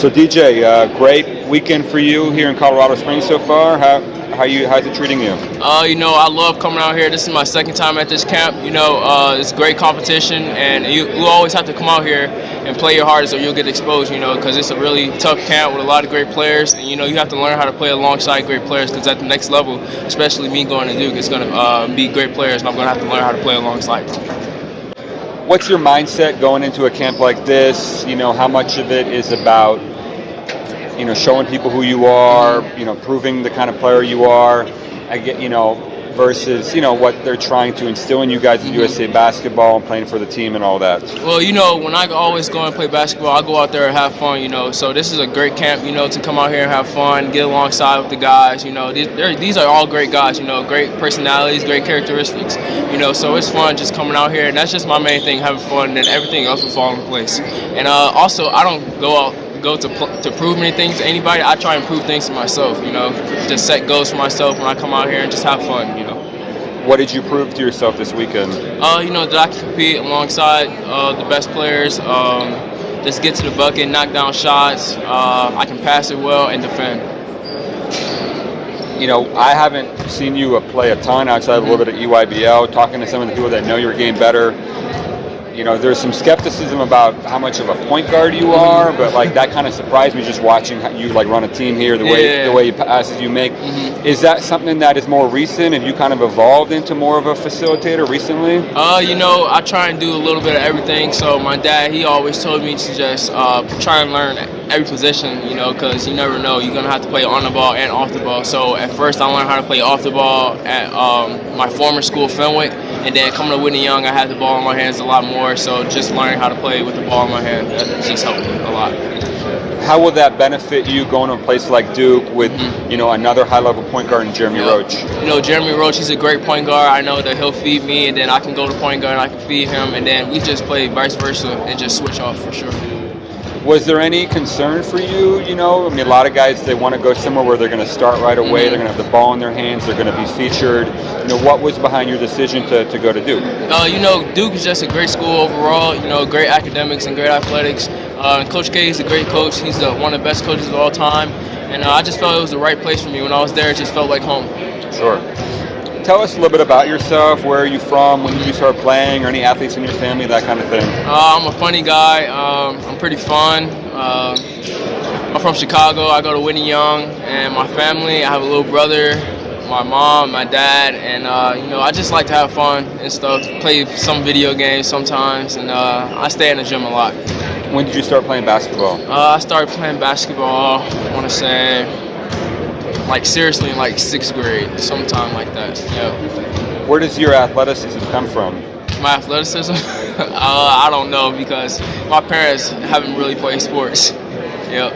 So DJ, great weekend for you here in Colorado Springs so far. How's it treating you? I love coming out here. This is my second time at this camp. It's great competition, and you always have to come out here and play your hardest or you'll get exposed, because it's a really tough camp with a lot of great players. And, you have to learn how to play alongside great players because at the next level, especially me going to Duke, it's going to be great players, and I'm going to have to learn how to play alongside them. What's your mindset going into a camp like this? How much of it is about showing people who you are, proving the kind of player you are, versus, what they're trying to instill in you guys in USA basketball and playing for the team and all that? Well, when I always go and play basketball, I go out there and have fun, So this is a great camp, to come out here and have fun, get alongside with the guys, These are all great guys, great personalities, great characteristics, So it's fun just coming out here, and that's just my main thing, having fun, and then everything else will fall into place. And also, I don't go to prove anything to anybody. I try and prove things to myself, just set goals for myself when I come out here and just have fun, What did you prove to yourself this weekend? That I can compete alongside the best players, just get to the bucket, knock down shots, I can pass it well and defend. I haven't seen you play a ton outside of a little bit of EYBL, talking to some of the people that know your game better. There's some skepticism about how much of a point guard you are, but that kind of surprised me just watching how you run a team here, the way you passes you make. Is that something that is more recent? Have you kind of evolved into more of a facilitator recently? I try and do a little bit of everything. So my dad, he always told me to just try and learn every position, because you never know. You're gonna have to play on the ball and off the ball. So at first, I learned how to play off the ball at my former school, Fenwick, and then coming to Whitney Young, I had the ball in my hands a lot more. So just learning how to play with the ball in my hand, that just helped me a lot. How will that benefit you going to a place like Duke with, another high-level point guard in Jeremy Roach? Jeremy Roach, he's a great point guard. I know that he'll feed me, and then I can go to point guard and I can feed him, and then we just play vice versa and just switch off for sure. Was there any concern for you? A lot of guys, they want to go somewhere where they're going to start right away. They're going to have the ball in their hands. They're going to be featured. What was behind your decision to go to Duke? Duke is just a great school overall. Great academics and great athletics. Coach K is a great coach. He's one of the best coaches of all time. And I just felt it was the right place for me. When I was there, it just felt like home. Sure. Tell us a little bit about yourself. Where are you from? When did you start playing? Or any athletes in your family? That kind of thing. I'm a funny guy. I'm pretty fun. I'm from Chicago. I go to Whitney Young. And my family, I have a little brother, my mom, my dad. And, I just like to have fun and stuff. Play some video games sometimes. And I stay in the gym a lot. When did you start playing basketball? I started playing basketball, I want to say, seriously in 6th grade, sometime like that. Yeah. Where does your athleticism come from? My athleticism? I don't know, because my parents haven't really played sports. Yeah.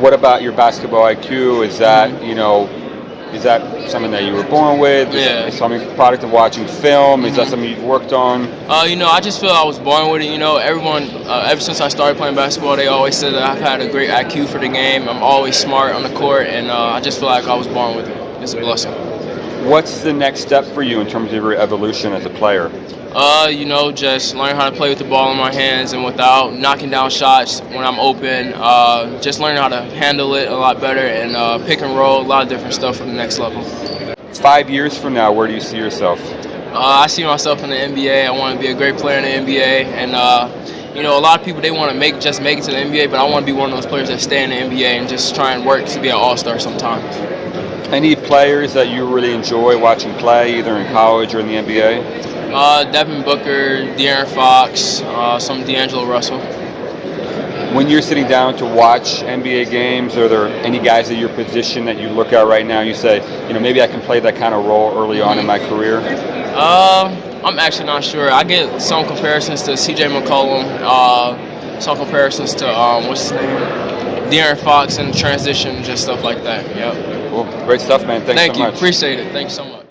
What about your basketball IQ? Is that, is that something that you were born with? Yeah. Is something product of watching film? Is that something you've worked on? I just feel I was born with it. Everyone, ever since I started playing basketball, they always said that I've had a great IQ for the game. I'm always smart on the court, and I just feel like I was born with it. It's a blessing. What's the next step for you in terms of your evolution as a player? Just learn how to play with the ball in my hands and without knocking down shots when I'm open. Just learning how to handle it a lot better and pick and roll, a lot of different stuff for the next level. 5 years from now, where do you see yourself? I see myself in the NBA. I want to be a great player in the NBA, and a lot of people, they want to make it to the NBA, but I want to be one of those players that stay in the NBA and just try and work to be an all-star sometime. Any players that you really enjoy watching play, either in college or in the NBA? Devin Booker, De'Aaron Fox, some D'Angelo Russell. When you're sitting down to watch NBA games, are there any guys at your position that you look at right now, you say, maybe I can play that kind of role early on in my career? I'm actually not sure. I get some comparisons to C.J. McCollum, some comparisons to, what's his name? De'Aaron Fox and transition, just stuff like that. Yep. Well, great stuff, man. Thanks so much. Thank you. Appreciate it. Thanks so much.